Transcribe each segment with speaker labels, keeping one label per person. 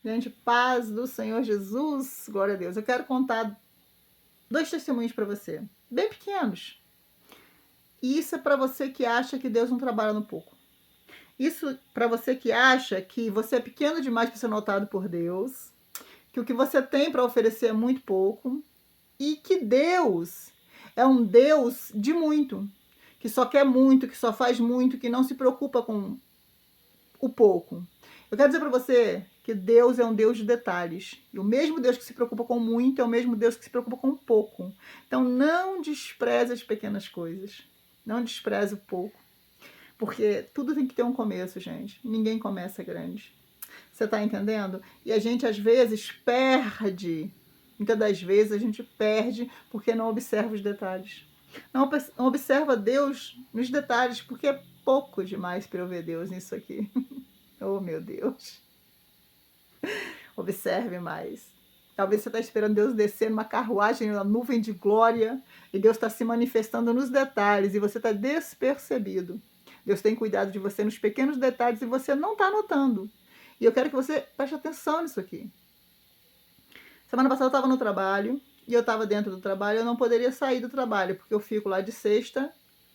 Speaker 1: Gente, paz do Senhor Jesus, glória a Deus. Eu quero contar 2 testemunhos para você, bem pequenos. E isso é para você que acha que Deus não trabalha no pouco. Isso para você que acha que você é pequeno demais para ser notado por Deus, que o que você tem para oferecer é muito pouco e que Deus é um Deus de muito, que só quer muito, que só faz muito, que não se preocupa com o pouco. Eu quero dizer para você que Deus é um Deus de detalhes. E o mesmo Deus que se preocupa com muito é o mesmo Deus que se preocupa com pouco. Então não despreze as pequenas coisas. Não despreze o pouco. Porque tudo tem que ter um começo, gente. Ninguém começa grande. Você está entendendo? E a gente, às vezes, perde. Muitas das vezes a gente perde porque não observa os detalhes. Não observa Deus nos detalhes, porque é pouco demais para eu ver Deus nisso aqui. Oh, meu Deus. Observe mais. Talvez você está esperando Deus descer numa carruagem, numa nuvem de glória, e Deus está se manifestando nos detalhes, e você está despercebido. Deus tem cuidado de você nos pequenos detalhes e você não está notando. E eu quero que você preste atenção nisso aqui. Semana passada eu estava no trabalho, e eu estava dentro do trabalho, eu não poderia sair do trabalho, porque eu fico lá de sexta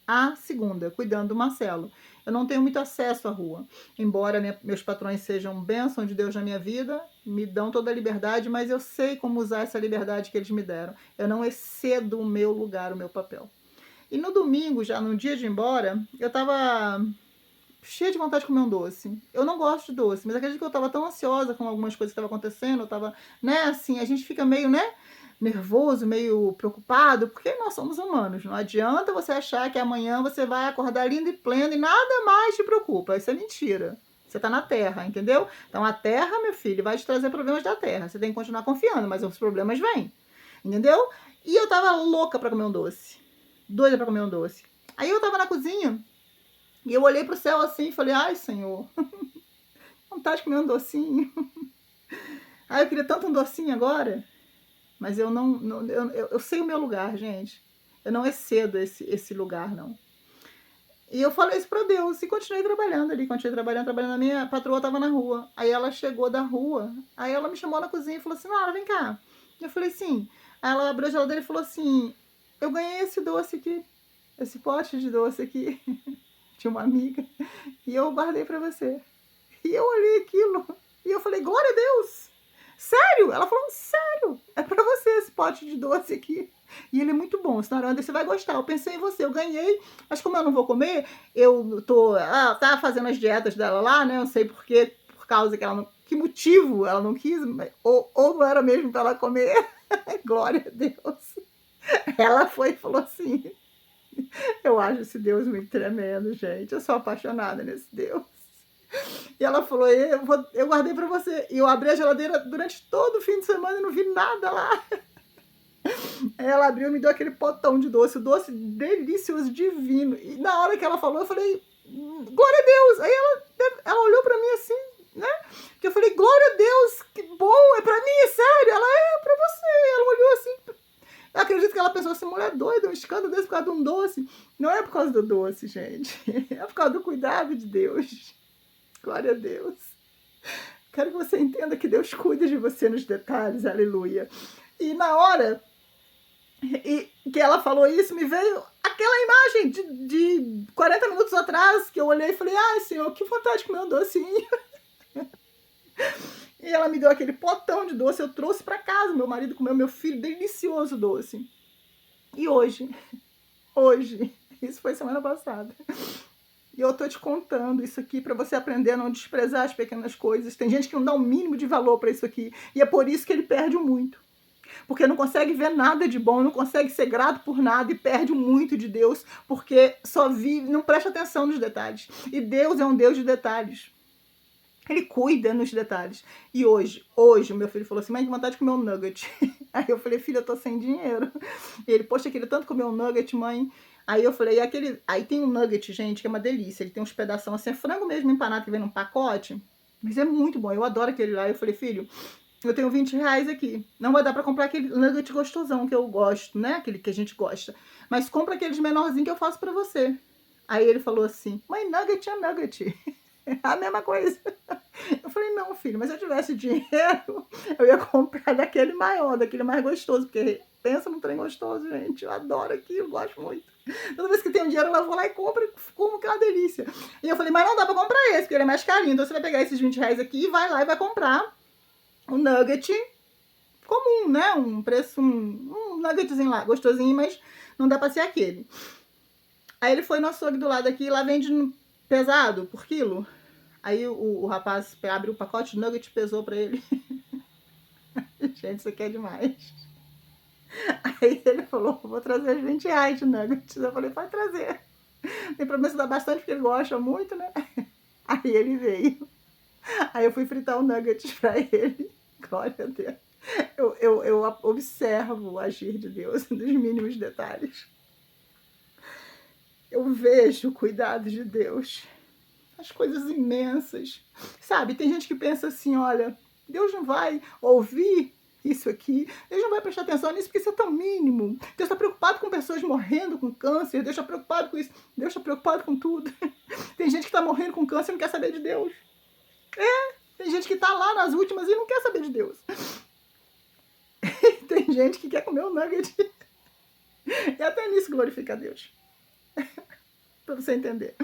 Speaker 1: a segunda, cuidando do Marcelo. Eu não tenho muito acesso à rua, embora meus patrões sejam bênção de Deus na minha vida, me dão toda a liberdade, mas eu sei como usar essa liberdade que eles me deram. Eu não excedo o meu lugar, o meu papel. E no domingo, já no dia de ir embora, eu estava cheia de vontade de comer um doce. Eu não gosto de doce, mas acredito que eu estava tão ansiosa com algumas coisas que estavam acontecendo, eu estava, né, assim, a gente fica meio, né, nervoso, meio preocupado, porque nós somos humanos. Não adianta você achar que amanhã você vai acordar lindo e pleno e nada mais te preocupa. Isso é mentira. Você está na Terra, entendeu? Então a Terra, meu filho, vai te trazer problemas da Terra. Você tem que continuar confiando, mas os problemas vêm. Entendeu? E eu tava louca para comer um doce. Doida para comer um doce. Aí eu tava na cozinha e eu olhei pro céu assim e falei: ai, Senhor, vontade de comer um docinho. Ai, eu queria tanto um docinho agora. Mas eu não eu sei o meu lugar, gente. Eu não excedo esse lugar, não. E eu falei isso pra Deus e continuei trabalhando ali, continuei trabalhando. A minha patroa tava na rua. Aí ela chegou da rua, aí ela me chamou na cozinha e falou assim: Nara, vem cá. Eu falei: sim. Aí ela abriu a geladeira e falou assim: eu ganhei esse doce aqui, esse pote de doce aqui, de uma amiga, e eu guardei pra você. E eu olhei aquilo e eu falei: glória a Deus! Sério? Ela falou: sério, é pra você esse pote de doce aqui. E ele é muito bom, senhora, você vai gostar. Eu pensei em você, eu ganhei, mas como eu não vou comer, eu tô. Tá fazendo as dietas dela lá, né? Eu sei porquê, por causa que ela não. Que motivo ela não quis, ou não era mesmo pra ela comer. Glória a Deus. Ela foi e falou assim: eu acho esse Deus muito tremendo, gente. Eu sou apaixonada nesse Deus. E ela falou: eu guardei pra você. E eu abri a geladeira durante todo o fim de semana e não vi nada lá. Aí ela abriu e me deu aquele potão de doce, o doce delicioso, divino. E na hora que ela falou, eu falei: glória a Deus. Aí ela olhou pra mim assim, né? Que eu falei: glória a Deus, que bom, é pra mim, é sério. Ela: é pra você. Ela olhou assim. Eu acredito que ela pensou assim: mulher doida, um escândalo desse por causa de um doce. Não é por causa do doce, gente. É por causa do cuidado de Deus. Glória a Deus. Quero que você entenda que Deus cuida de você nos detalhes, aleluia. E na hora que ela falou isso, me veio aquela imagem de 40 minutos atrás, que eu olhei e falei: ai, Senhor, que vontade de comer um docinho. E ela me deu aquele potão de doce, eu trouxe para casa, meu marido comeu, meu filho, delicioso doce. E hoje, isso foi semana passada, e eu tô te contando isso aqui para você aprender a não desprezar as pequenas coisas. Tem gente que não dá o mínimo de valor para isso aqui, e é por isso que ele perde muito. Porque não consegue ver nada de bom, não consegue ser grato por nada e perde muito de Deus, porque só vive, não presta atenção nos detalhes. E Deus é um Deus de detalhes. Ele cuida nos detalhes. E hoje, o meu filho falou assim: mãe, que vontade de comer um nugget. Aí eu falei: filho, eu tô sem dinheiro. E ele: poxa, eu queria tanto comer um nugget, mãe. Aí eu falei: aí tem um nugget, gente, que é uma delícia. Ele tem uns pedaços assim, é frango mesmo empanado que vem num pacote. Mas é muito bom, eu adoro aquele lá. Eu falei: filho, eu tenho 20 reais aqui. Não vai dar pra comprar aquele nugget gostosão que eu gosto, né? Aquele que a gente gosta. Mas compra aqueles menorzinhos que eu faço pra você. Aí ele falou assim: mãe, nugget é nugget. A mesma coisa. Eu falei, não, filho, mas se eu tivesse dinheiro, eu ia comprar daquele maior, daquele mais gostoso, porque pensa num trem gostoso, gente. Eu adoro aquilo, gosto muito. Toda vez que tem um dinheiro, eu vou lá e compro, como que é uma delícia. E eu falei, mas não dá pra comprar esse, porque ele é mais carinho. Então você vai pegar esses 20 reais aqui e vai lá e vai comprar um nugget comum, né? Um preço, um nuggetzinho lá, gostosinho, mas não dá pra ser aquele. Aí ele foi no açougue do lado aqui, lá vende pesado, por quilo. Aí o rapaz abriu o pacote de nugget e pesou pra ele. Gente, isso aqui é demais. Aí ele falou, vou trazer os 20 reais de nuggets. Eu falei, pode trazer. Tem promessa dar bastante, porque ele gosta muito, né? Aí ele veio. Aí eu fui fritar um nugget pra ele. Glória a Deus. Eu observo o agir de Deus nos mínimos detalhes. Eu vejo o cuidado de Deus. As coisas imensas. Sabe, tem gente que pensa assim, olha, Deus não vai ouvir isso aqui, Deus não vai prestar atenção nisso porque isso é tão mínimo. Deus está preocupado com pessoas morrendo com câncer, Deus está preocupado com isso, Deus está preocupado com tudo. Tem gente que está morrendo com câncer e não quer saber de Deus. Tem gente que está lá nas últimas e não quer saber de Deus. Tem gente que quer comer um nugget. E até nisso glorifica a Deus. Para você entender.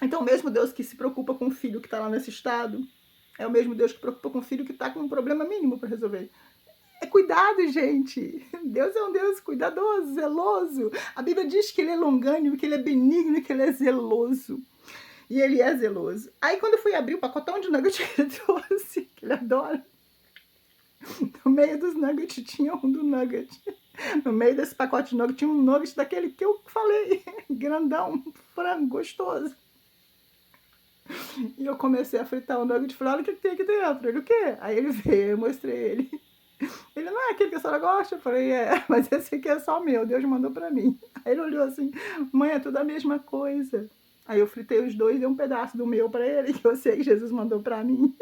Speaker 1: Então, o mesmo Deus que se preocupa com o filho que está lá nesse estado, é o mesmo Deus que se preocupa com o filho que está com um problema mínimo para resolver. É cuidado, gente. Deus é um Deus cuidadoso, zeloso. A Bíblia diz que ele é longânimo, que ele é benigno, que ele é zeloso. E ele é zeloso. Aí, quando eu fui abrir o pacotão de nuggets que ele trouxe, que ele adora, no meio dos nuggets tinha um do nugget. No meio desse pacote de nugget tinha um nugget daquele que eu falei, grandão, frango, gostoso. E eu comecei a fritar o nugget e falei, olha o que tem aqui dentro. Ele, o quê? Aí ele veio, eu mostrei ele. Ele, não é aquele que a senhora gosta? Eu falei, é, mas esse aqui é só meu, Deus mandou pra mim. Aí ele olhou assim, mãe, é tudo a mesma coisa. Aí eu fritei os dois e dei um pedaço do meu pra ele, que eu sei que Jesus mandou pra mim.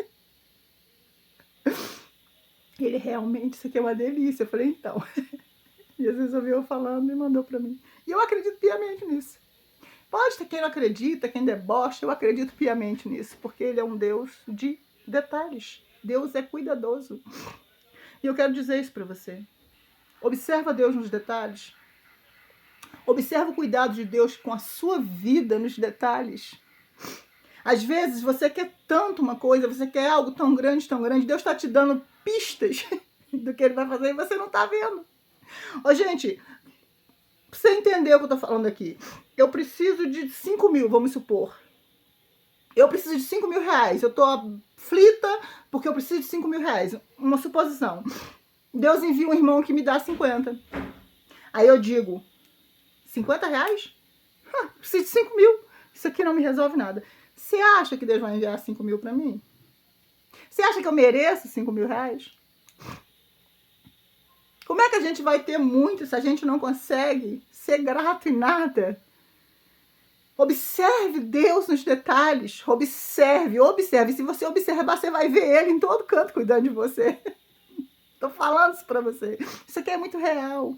Speaker 1: Ele, realmente, isso aqui é uma delícia. Eu falei, então. Jesus ouviu eu falando e mandou pra mim. E eu acredito piamente nisso. Pode ter quem não acredita, quem debocha, eu acredito piamente nisso, porque ele é um Deus de detalhes. Deus é cuidadoso. E eu quero dizer isso para você. Observa Deus nos detalhes. Observa o cuidado de Deus com a sua vida nos detalhes. Às vezes você quer tanto uma coisa, você quer algo tão grande, Deus está te dando pistas do que ele vai fazer e você não está vendo. Ô, gente, pra você entender o que eu tô falando aqui, eu preciso de 5 mil, vamos supor. Eu preciso de 5 mil reais. Eu tô aflita porque eu preciso de 5 mil reais. Uma suposição. Deus envia um irmão que me dá 50. Aí eu digo, 50 reais? Preciso de 5 mil. Isso aqui não me resolve nada. Você acha que Deus vai enviar 5 mil pra mim? Você acha que eu mereço 5 mil reais? Como é que a gente vai ter muito se a gente não consegue ser grato em nada? Observe Deus nos detalhes. Observe. Se você observar, você vai ver Ele em todo canto cuidando de você. Tô falando isso pra você. Isso aqui é muito real.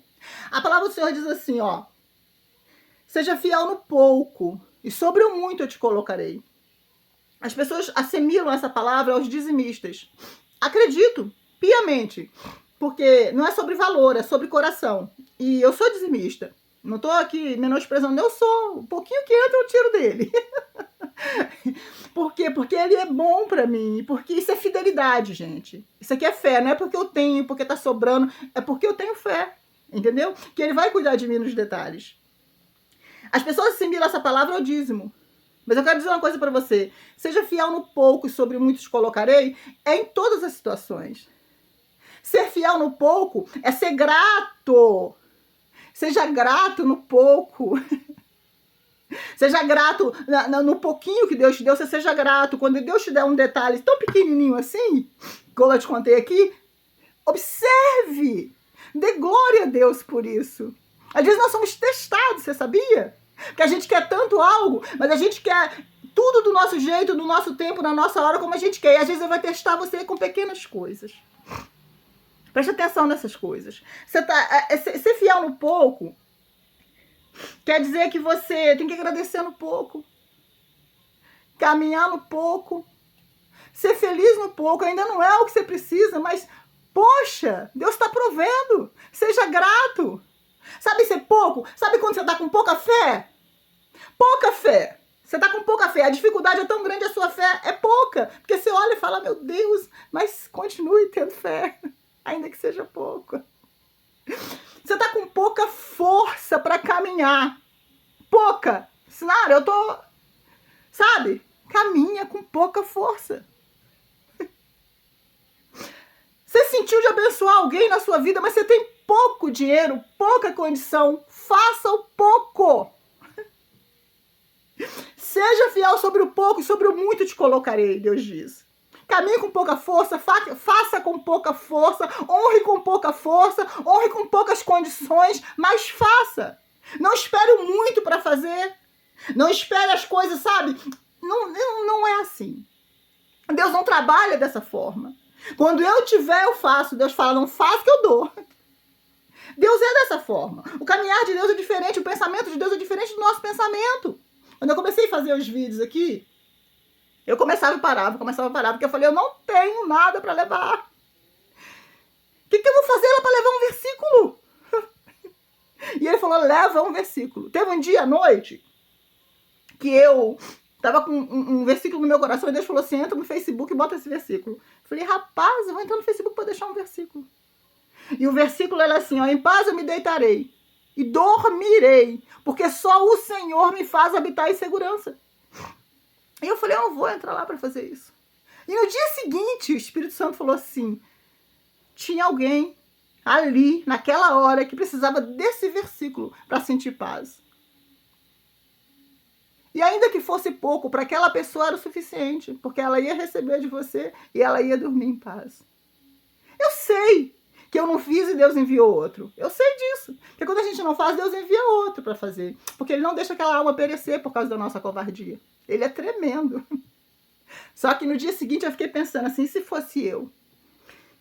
Speaker 1: A palavra do Senhor diz assim, ó. Seja fiel no pouco, e sobre o muito eu te colocarei. As pessoas assimilam essa palavra aos dizimistas. Acredito, piamente. Porque não é sobre valor, é sobre coração. E eu sou dizimista. Não tô aqui menosprezando, eu sou. Um pouquinho que entra, eu tiro dele. Por quê? Porque ele é bom pra mim. Porque isso é fidelidade, gente. Isso aqui é fé. Não é porque eu tenho, porque tá sobrando. É porque eu tenho fé. Entendeu? Que ele vai cuidar de mim nos detalhes. As pessoas assimilam essa palavra ao dízimo. Mas eu quero dizer uma coisa pra você. Seja fiel no pouco e sobre muitos colocarei. É em todas as situações. Ser fiel no pouco é ser grato. Seja grato no pouco. Seja grato no pouquinho que Deus te deu, você seja grato. Quando Deus te der um detalhe tão pequenininho assim, como eu te contei aqui, observe. Dê glória a Deus por isso. Às vezes nós somos testados, você sabia? Que a gente quer tanto algo, mas a gente quer tudo do nosso jeito, no nosso tempo, na nossa hora, como a gente quer. E às vezes ele vai testar você com pequenas coisas. Preste atenção nessas coisas. Ser fiel no pouco quer dizer que você tem que agradecer no pouco. caminhar no pouco, ser feliz no pouco. Ainda não é o que você precisa, mas, poxa, Deus está provendo. Seja grato. Sabe ser pouco? Sabe quando você está com pouca fé? Pouca fé. Você está com pouca fé. A dificuldade é tão grande, a sua fé é pouca. Porque você olha e fala, meu Deus, mas continue tendo fé, ainda que seja pouco. Você está com pouca força para caminhar. Pouca. Sinara, eu tô... Sabe? Caminha com pouca força. Você sentiu de abençoar alguém na sua vida, mas você tem pouco dinheiro, pouca condição. Faça o pouco. Seja fiel sobre o pouco e sobre o muito te colocarei, Deus diz. Caminhe com pouca força, faça com pouca força, honre com pouca força, honre com poucas condições, mas faça. Não espere muito para fazer. Não espere as coisas, sabe? Não é assim. Deus não trabalha dessa forma. Quando eu tiver, eu faço. Deus fala, não faz que eu dou. Deus é dessa forma. O caminhar de Deus é diferente, o pensamento de Deus é diferente do nosso pensamento. Quando eu comecei a fazer os vídeos aqui, eu começava e parava, porque eu falei, eu não tenho nada para levar. O que eu vou fazer lá para levar um versículo? E ele falou, leva um versículo. Teve um dia à noite que eu tava com um versículo no meu coração e Deus falou assim, entra no Facebook e bota esse versículo. Eu falei, rapaz, eu vou entrar no Facebook para deixar um versículo. E o versículo era assim, ó, em paz eu me deitarei e dormirei, porque só o Senhor me faz habitar em segurança. E eu falei, eu não vou entrar lá para fazer isso. E no dia seguinte, o Espírito Santo falou assim, tinha alguém ali, naquela hora, que precisava desse versículo para sentir paz. E ainda que fosse pouco, para aquela pessoa era o suficiente, porque ela ia receber de você e ela ia dormir em paz. Eu sei que eu não fiz e Deus enviou outro. Eu sei disso. Porque quando a gente não faz, Deus envia outro para fazer. Porque Ele não deixa aquela alma perecer por causa da nossa covardia. Ele é tremendo. Só que no dia seguinte eu fiquei pensando assim, se fosse eu,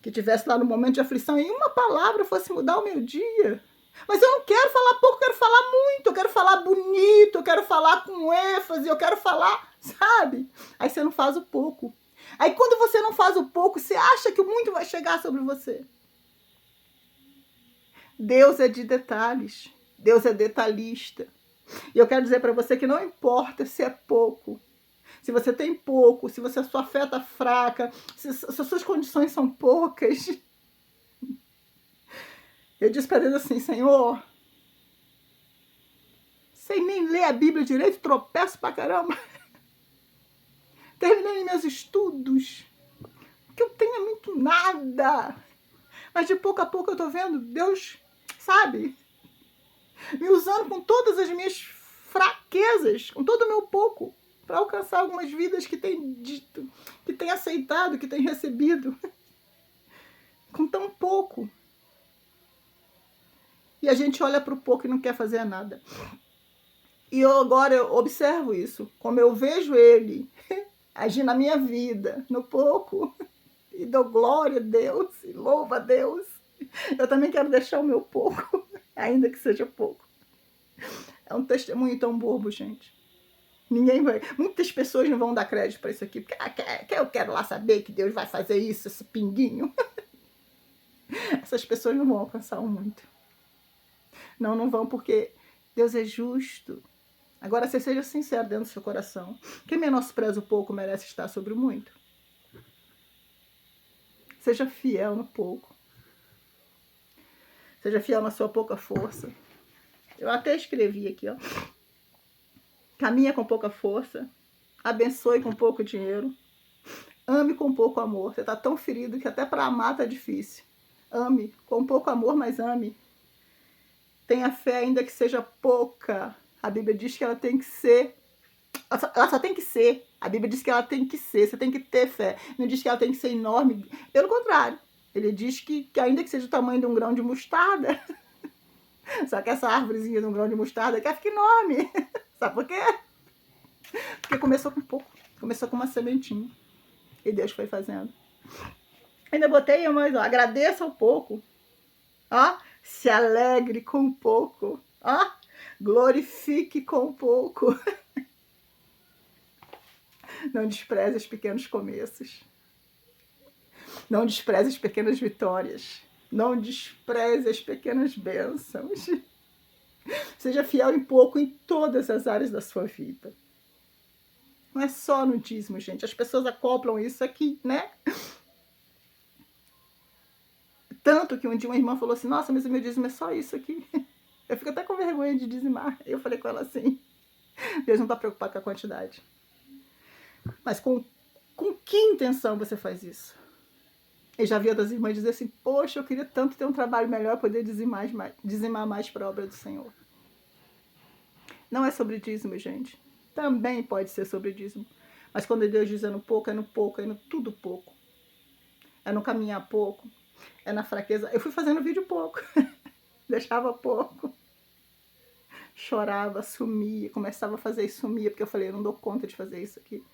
Speaker 1: que estivesse lá no momento de aflição e uma palavra fosse mudar o meu dia. Mas eu não quero falar pouco, eu quero falar muito, eu quero falar bonito, eu quero falar com ênfase, eu quero falar, sabe? Aí você não faz o pouco. Aí quando você não faz o pouco, você acha que o muito vai chegar sobre você. Deus é de detalhes, Deus é detalhista. E eu quero dizer para você que não importa se é pouco, se você tem pouco, se a sua fé está fraca, se as suas condições são poucas. Eu disse para Deus assim, Senhor, sem nem ler a Bíblia direito, tropeço pra caramba. Terminei meus estudos, que eu tenho muito nada. Mas de pouco a pouco eu tô vendo Deus, sabe, me usando com todas as minhas fraquezas, com todo o meu pouco, para alcançar algumas vidas que tem dito, que tem aceitado, que tem recebido, com tão pouco. E a gente olha para o pouco e não quer fazer nada. E agora eu observo isso, como eu vejo Ele agir na minha vida, no pouco, e dou glória a Deus, e louvo a Deus. Eu também quero deixar o meu pouco, ainda que seja pouco. É um testemunho tão bobo, gente. Muitas pessoas não vão dar crédito para isso aqui, porque eu quero lá saber que Deus vai fazer isso, esse pinguinho. Essas pessoas não vão alcançar o muito. Não vão, porque Deus é justo. Agora, você seja sincero dentro do seu coração. Quem menospreza o pouco merece estar sobre o muito. Seja fiel no pouco. Seja fiel na sua pouca força. Eu até escrevi aqui, ó. Caminha com pouca força. Abençoe com pouco dinheiro. Ame com pouco amor. Você está tão ferido que até para amar tá difícil. Ame com pouco amor, mas ame. Tenha fé, ainda que seja pouca. A Bíblia diz que ela tem que ser. Ela só tem que ser. A Bíblia diz que ela tem que ser. Você tem que ter fé. Não diz que ela tem que ser enorme. Pelo contrário. Ele diz que ainda que seja o tamanho de um grão de mostarda. Só que essa árvorezinha de um grão de mostarda quer ficar enorme. Sabe por quê? Porque começou com pouco. Começou com uma sementinha. E Deus foi fazendo. Ainda botei, mas ó, agradeça um pouco. Ó, se alegre com um pouco. Ó, glorifique com um pouco. Não despreze os pequenos começos. Não despreze as pequenas vitórias. Não despreze as pequenas bênçãos. Seja fiel em pouco em todas as áreas da sua vida. Não é só no dízimo, gente. As pessoas acoplam isso aqui, né? Tanto que um dia uma irmã falou assim, nossa, mas o meu dízimo é só isso aqui. Eu fico até com vergonha de dizimar. Eu falei com ela assim, Deus não está preocupado com a quantidade. Mas com que intenção você faz isso? Eu já vi outras irmãs dizer assim, poxa, eu queria tanto ter um trabalho melhor, poder dizimar mais para a obra do Senhor. Não é sobre dízimo, gente. Também pode ser sobre dízimo. Mas quando Deus diz é no pouco, é no pouco, é no tudo pouco. É no caminhar pouco, é na fraqueza. Eu fui fazendo vídeo pouco, deixava pouco. Chorava, sumia, começava a fazer e sumia, porque eu falei, eu não dou conta de fazer isso aqui.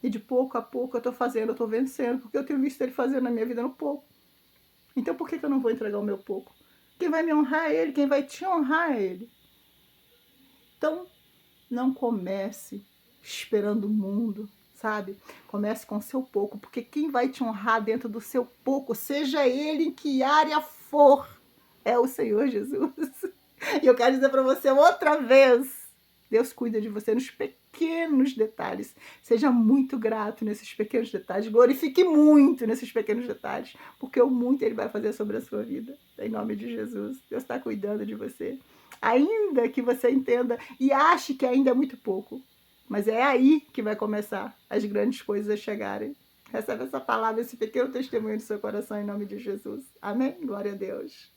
Speaker 1: E de pouco a pouco eu tô fazendo, eu tô vencendo, porque eu tenho visto ele fazendo na minha vida no pouco. Então por que eu não vou entregar o meu pouco? Quem vai me honrar é ele, quem vai te honrar é ele. Então, não comece esperando o mundo, sabe? Comece com o seu pouco, porque quem vai te honrar dentro do seu pouco, seja ele em que área for, é o Senhor Jesus. E eu quero dizer para você outra vez, Deus cuida de você nos pequenos detalhes. Seja muito grato nesses pequenos detalhes. Glorifique muito nesses pequenos detalhes. Porque o muito Ele vai fazer sobre a sua vida. Em nome de Jesus. Deus está cuidando de você. Ainda que você entenda e ache que ainda é muito pouco. Mas é aí que vai começar as grandes coisas a chegarem. Recebe essa palavra, esse pequeno testemunho do seu coração em nome de Jesus. Amém? Glória a Deus.